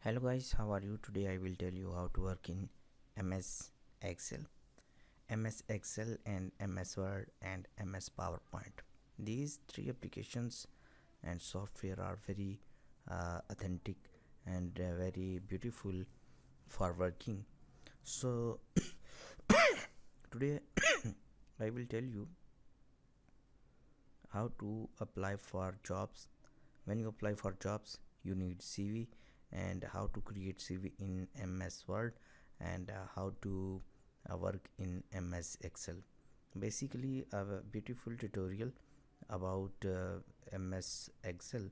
Hello guys, how are you? Today I will tell you how to work in MS Excel, MS Excel and MS Word and MS PowerPoint. These three applications and software are very authentic and very beautiful for working. So today I will tell you how to apply for jobs. When you apply for jobs, you need CV and how to create CV in MS Word and how to work in MS Excel. Basically, a beautiful tutorial about MS Excel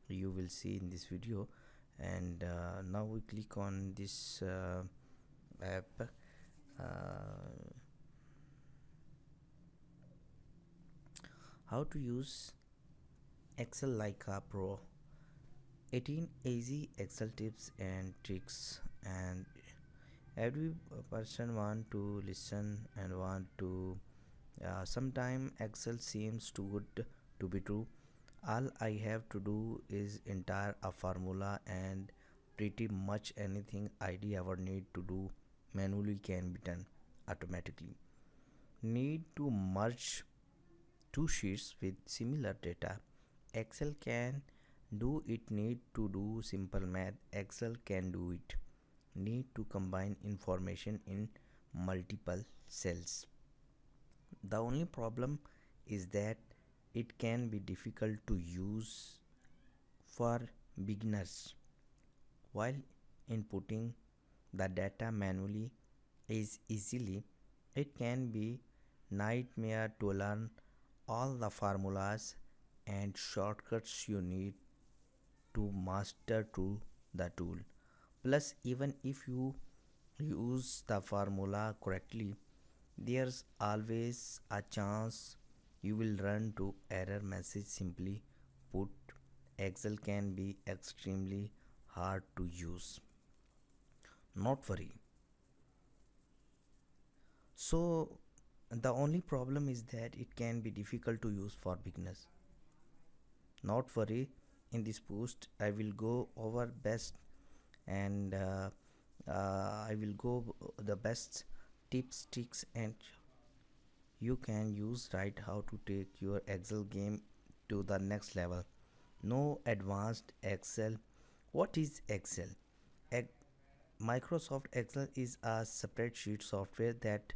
you will see in this video. And now we click on this app. How to use Excel like a pro. 18 easy Excel tips and tricks, and every person want to listen and want to sometime Excel seems too good to be true. All I have to do is enter a formula and pretty much anything ID ever need to do manually can be done automatically. Need to merge two sheets with similar data. Excel can do it. Need to do simple math. Excel can do it. Need to combine information in multiple cells. The only problem is that it can be difficult to use for beginners. While inputting the data manually is easily, it can be nightmare to learn all the formulas and shortcuts you need to master to the tool. Plus, even if you use the formula correctly, there's always a chance you will run to error message. Simply put, Excel can be extremely hard to use. Not worry. So the only problem is that it can be difficult to use for beginners. Not worry. In this post, I will go over best and I will go the best tips, tricks, and you can use right how to take your Excel game to the next level. No advanced Excel. What is Excel? Ex- Microsoft Excel is a spreadsheet software that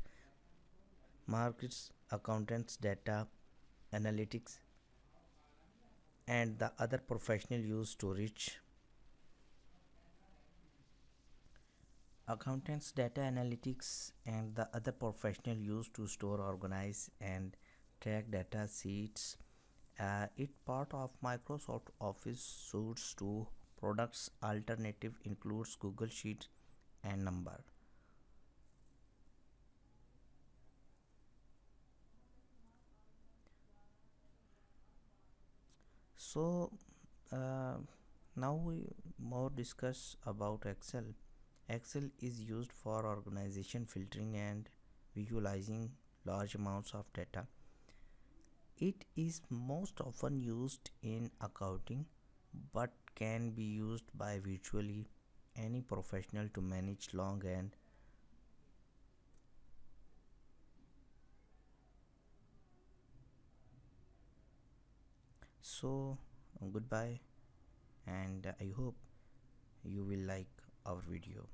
markets accountants data analytics and the other professional use storage. Accountants data analytics and the other professional use to store, organize and track data sheets. It part of Microsoft Office suites to products. Alternative includes Google Sheets and Number. So uh, now we more discuss about Excel. Excel is used for organization, filtering and visualizing large amounts of data. It is most often used in accounting but can be used by virtually any professional to manage long and so goodbye, and I hope you will like our video.